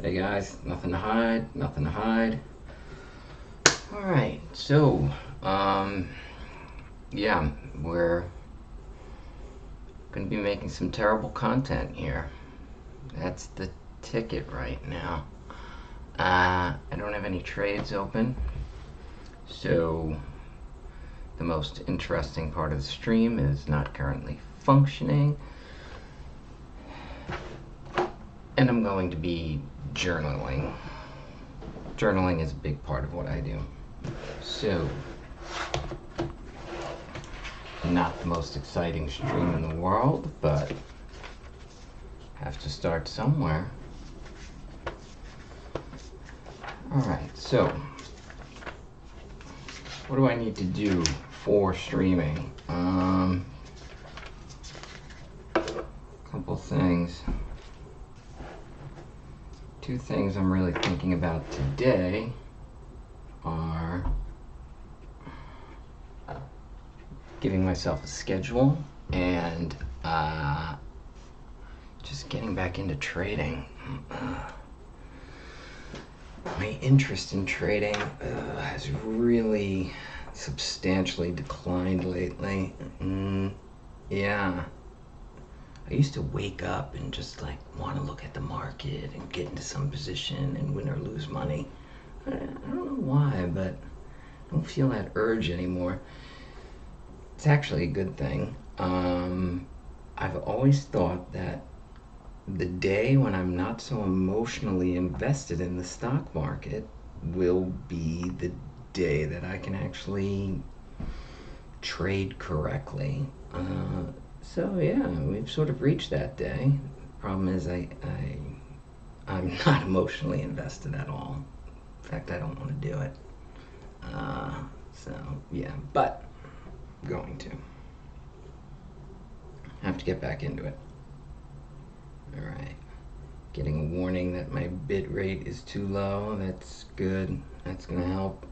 Hey guys, nothing to hide, nothing to hide. Alright, so, yeah, we're gonna be making some terrible content here. That's the ticket right now. I don't have any trades open, so the most interesting part of the stream is not currently functioning. And I'm going to be journaling. Journaling is a big part of what I do. So, not the most exciting stream in the world, but have to start somewhere. Alright, so what do I need to do for streaming? Couple things. Two things I'm really thinking about today are giving myself a schedule and just getting back into trading. My interest in trading has really substantially declined lately. Yeah. I used to wake up and just like want to look at the market and get into some position and win or lose money. I don't know why, but I don't feel that urge anymore. It's actually a good thing. I've always thought that the day when I'm not so emotionally invested in the stock market will be the day that I can actually trade correctly. So yeah, we've sort of reached that day. Problem is I'm not emotionally invested at all. In fact, I don't want to do it. So yeah, but I'm going to. Have to get back into it. Alright. Getting a warning that my bit rate is too low. That's good. That's gonna help.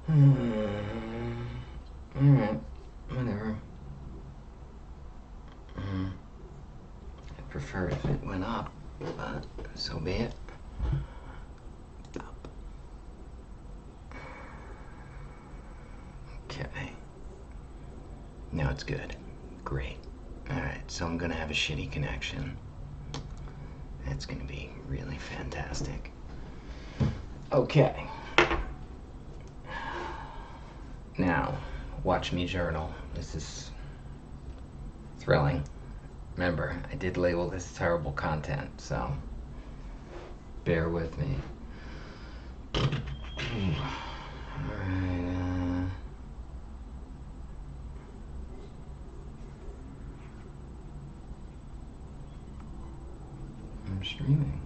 Alright. Whatever. I'd prefer if it went up, but so be it. Up. Okay. Now it's good. Great. Alright, so I'm gonna have a shitty connection. That's gonna be really fantastic. Okay. Now, watch me journal. This is thrilling. Remember, I did label this terrible content, so bear with me. Alright, I'm streaming.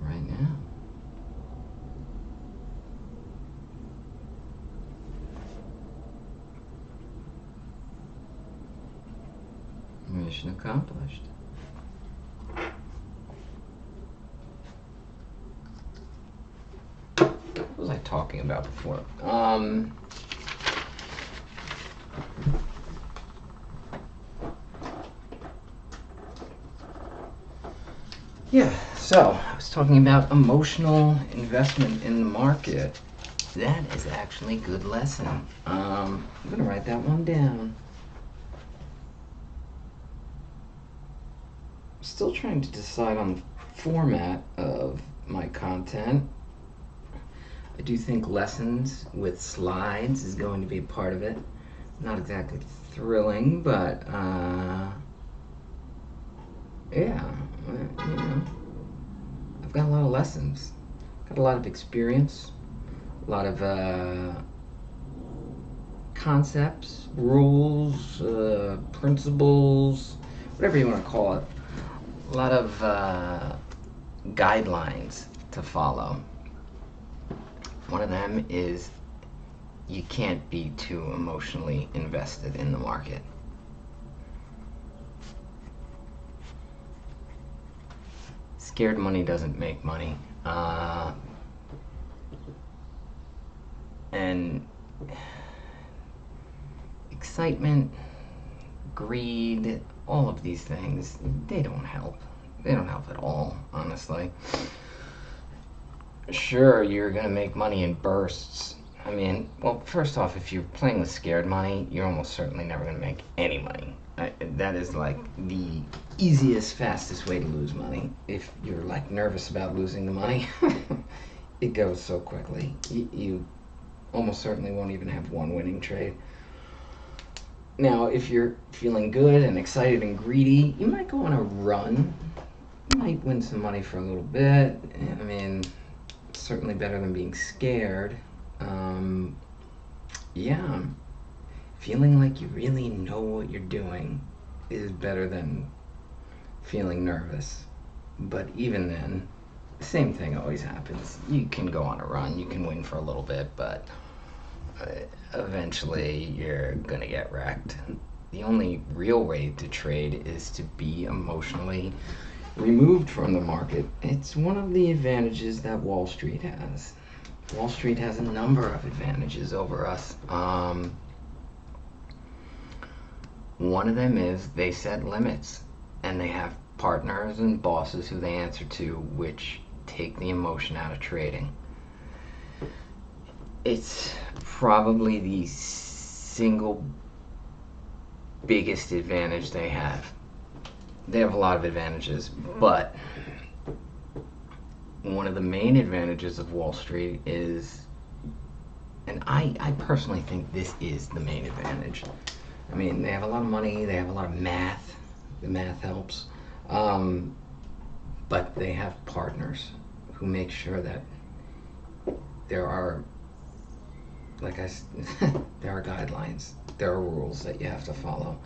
Right now. Mission accomplished. What was I talking about before? Yeah, so I was talking about emotional investment in the market. That is actually a good lesson. I'm gonna write that one down. Still trying to decide on the format of my content. I do think lessons with slides is going to be a part of it. Not exactly thrilling, but yeah, you know, I've got a lot of lessons, got a lot of experience, a lot of concepts, rules, principles, whatever you want to call it. A lot of guidelines to follow. One of them is you can't be too emotionally invested in the market. Scared money doesn't make money. And excitement, greed, all of these things, they don't help. They don't help at all, honestly. Sure, you're going to make money in bursts. I mean, well, first off, if you're playing with scared money, you're almost certainly never going to make any money. That is like the easiest, fastest way to lose money. If you're like nervous about losing the money, it goes so quickly. You almost certainly won't even have one winning trade. Now, if you're feeling good and excited and greedy, you might go on a run. You might win some money for a little bit. I mean, it's certainly better than being scared. Yeah, feeling like you really know what you're doing is better than feeling nervous. But even then, the same thing always happens. You can go on a run, you can win for a little bit, but eventually you're gonna get wrecked. The only real way to trade is to be emotionally removed from the market. It's one of the advantages that Wall Street has. Wall Street has a number of advantages over us. One of them is they set limits, and they have partners and bosses who they answer to, which take the emotion out of trading. It's probably the single biggest advantage they have. They have a lot of advantages, but one of the main advantages of Wall Street is, and I personally think this is the main advantage. I mean, they have a lot of money, they have a lot of math, the math helps, but they have partners who make sure that there are, like there are guidelines, there are rules that you have to follow.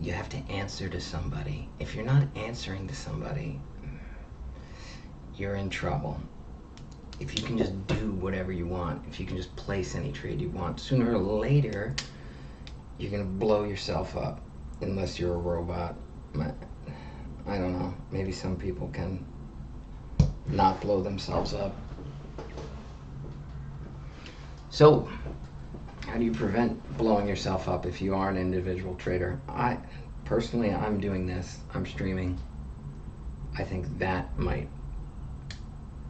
You have to answer to somebody. If you're not answering to somebody, you're in trouble. If you can just do whatever you want, if you can just place any trade you want, sooner or later, you're gonna blow yourself up, unless you're a robot. I don't know, maybe some people can not blow themselves up. So, how do you prevent blowing yourself up if you are an individual trader? Personally, I'm doing this. I'm streaming. I think that might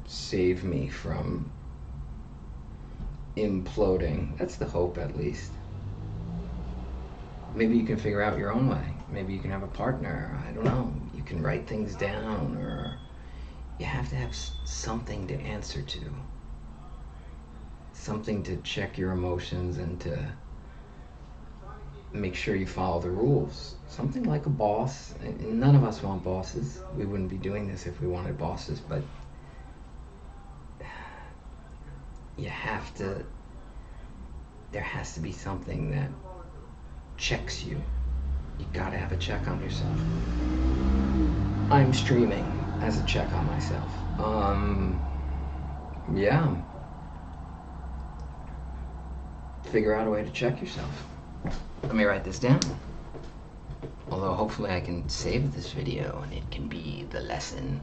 save me from imploding. That's the hope, at least. Maybe you can figure out your own way. Maybe you can have a partner. I don't know. You can write things down, or you have to have something to answer to. Something to check your emotions and to make sure you follow the rules. Something like a boss. None of us want bosses. We wouldn't be doing this if we wanted bosses, but you have to, there has to be something that checks you. You gotta have a check on yourself. I'm streaming as a check on myself. Yeah. Figure out a way to check yourself. Let me write this down. Although hopefully I can save this video and it can be the lesson.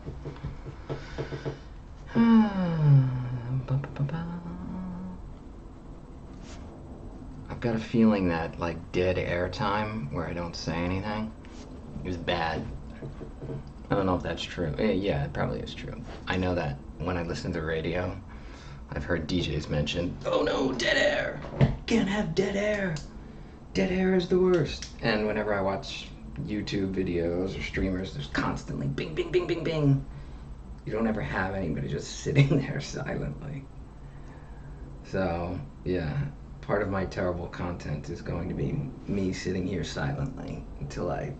I've got a feeling that like dead air time where I don't say anything is bad. I don't know if that's true. Yeah, it probably is true. I know that when I listen to radio, I've heard DJs mention, oh no, dead air. Can't have dead air. Dead air is the worst. And whenever I watch YouTube videos or streamers, there's constantly bing, bing, bing, bing, bing. You don't ever have anybody just sitting there silently. So, yeah, part of my terrible content is going to be me sitting here silently until I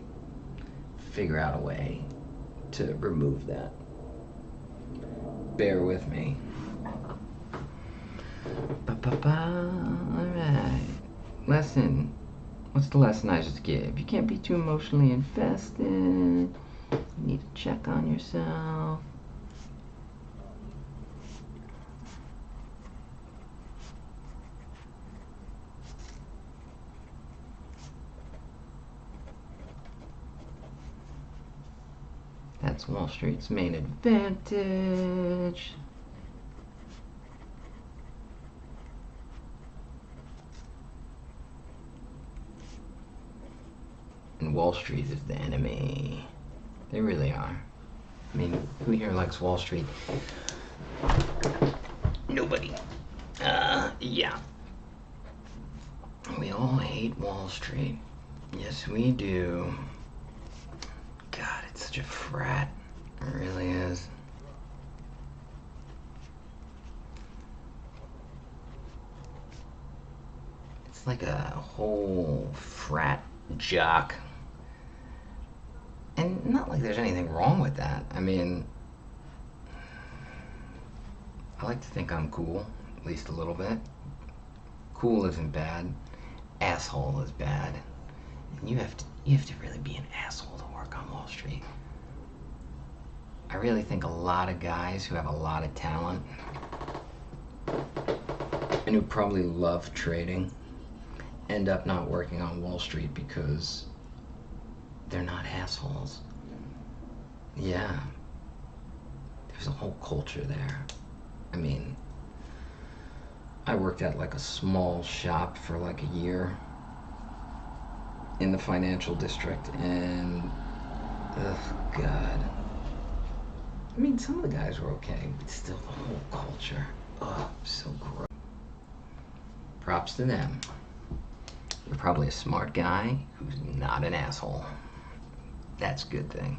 figure out a way to remove that. Bear with me. Alright. Lesson. What's the lesson I just gave? You can't be too emotionally invested. You need to check on yourself. That's Wall Street's main advantage. Wall Street is the enemy. They really are. I mean, who here likes Wall Street? Nobody. Yeah. We all hate Wall Street. Yes, we do. God, it's such a frat. It really is. It's like a whole frat jock. And not like there's anything wrong with that. I mean, I like to think I'm cool, at least a little bit. Cool isn't bad. Asshole is bad. And you have to really be an asshole to work on Wall Street. I really think a lot of guys who have a lot of talent and who probably love trading end up not working on Wall Street because they're not assholes. Yeah. There's a whole culture there. I mean, I worked at like a small shop for like a year in the financial district, and oh God. I mean, some of the guys were okay, but still the whole culture. Oh, so gross. Props to them. You're probably a smart guy who's not an asshole. That's a good thing.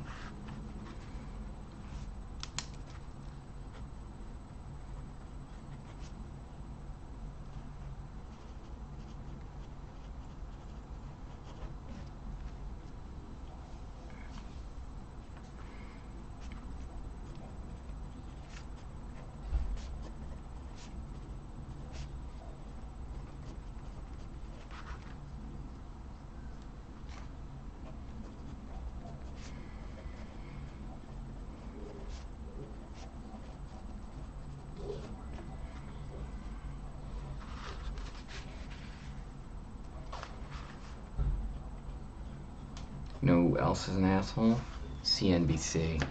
You know who else is an asshole? CNBC.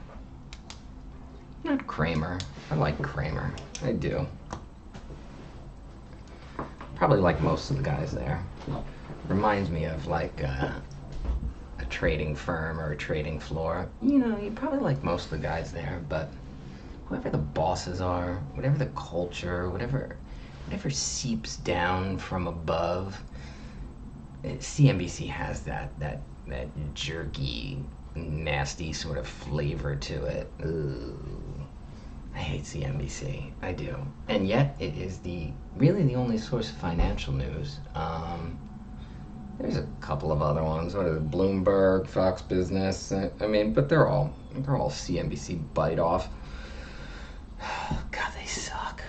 Not Kramer. I like Kramer. I do. Probably like most of the guys there. Reminds me of like a trading firm or a trading floor. You know, you probably like most of the guys there, but whoever the bosses are, whatever the culture, whatever seeps down from above, CNBC has that jerky, nasty sort of flavor to it. Ooh. I hate CNBC. I do. And yet, it is really the only source of financial news. There's a couple of other ones. What is it? Bloomberg, Fox Business. I mean, but they're all CNBC bite off. God, they suck.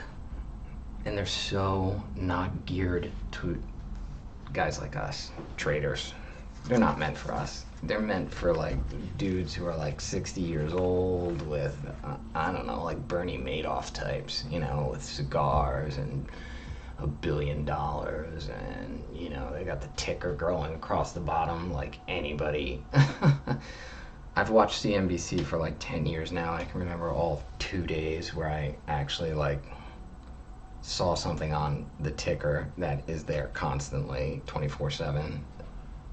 And they're so not geared to guys like us, traders. They're not meant for us. They're meant for like dudes who are like 60 years old with, I don't know, like Bernie Madoff types, you know, with cigars and $1 billion, and, you know, they got the ticker growing across the bottom like anybody. I've watched CNBC for like 10 years now. I can remember all 2 days where I actually like saw something on the ticker that is there constantly 24/7.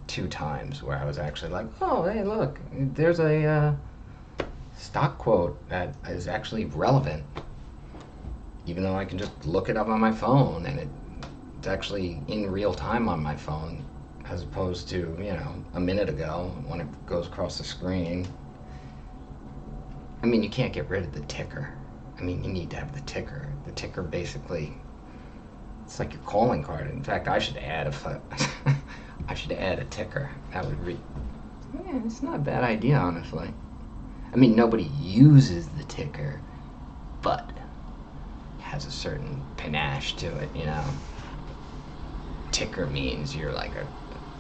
2 times where I was actually like, oh, hey, look, there's a stock quote that is actually relevant, even though I can just look it up on my phone, and it's actually in real time on my phone, as opposed to, you know, a minute ago when it goes across the screen. I mean, you can't get rid of the ticker. I mean, you need to have the ticker. The ticker basically, it's like your calling card. In fact, I should add a ticker. That would yeah, it's not a bad idea, honestly. I mean, nobody uses the ticker, but it has a certain panache to it, you know. Ticker means you're like a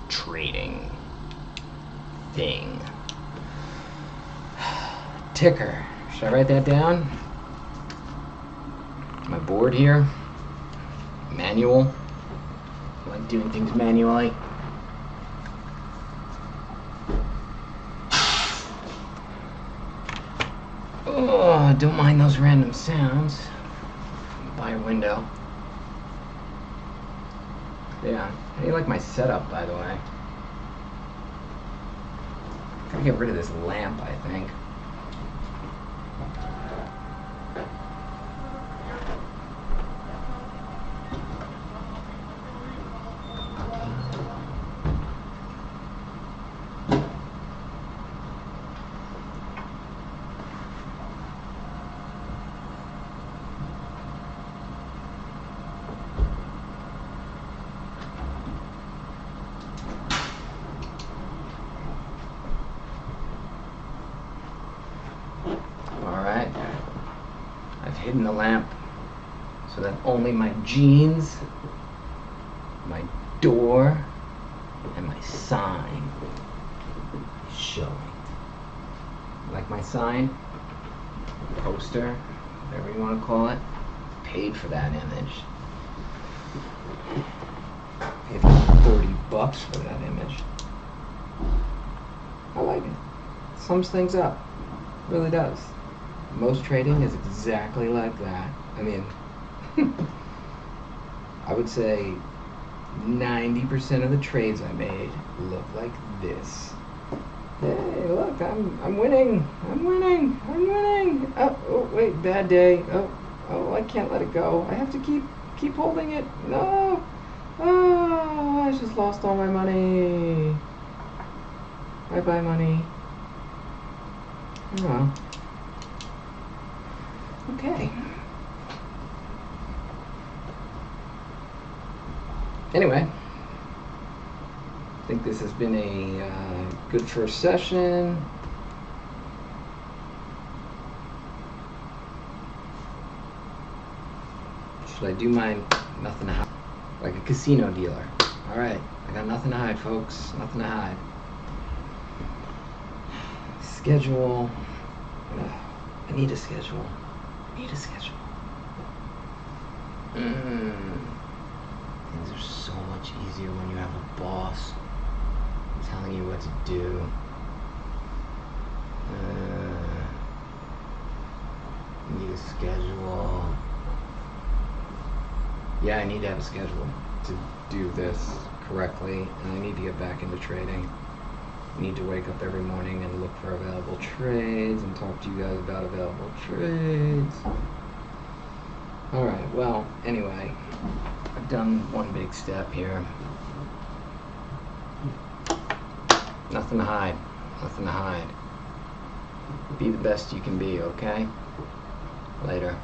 trading thing. Ticker. Should I write that down? Am I bored here? Manual. I like doing things manually. Oh, don't mind those random sounds by a window. Yeah, how do you like my setup, by the way? Gotta get rid of this lamp, I think. Alright, I've hidden the lamp so that only my jeans, my door, and my sign is showing. Like my sign, poster, whatever you want to call it, paid for that image. Paid $30 for that image. I like it. Sums things up. Really does. Most trading is exactly like that. I mean, I would say 90% of the trades I made look like this. Hey, look, I'm winning. I'm winning. I'm winning. Oh, wait, bad day. Oh, I can't let it go. I have to keep holding it. No. Oh, I just lost all my money. Bye-bye money. Oh well. Okay. Anyway, I think this has been a good first session. Should I do mine? Nothing to hide. Like a casino dealer. Alright, I got nothing to hide, folks. Nothing to hide. Schedule. I need a schedule. Things are so much easier when you have a boss telling you what to do. Need a schedule. Yeah, I need to have a schedule to do this correctly, and I need to get back into trading. I need to wake up every morning and look for available trades and talk to you guys about available trades. Alright, well, anyway, I've done one big step here. Nothing to hide. Nothing to hide. Be the best you can be, okay? Later.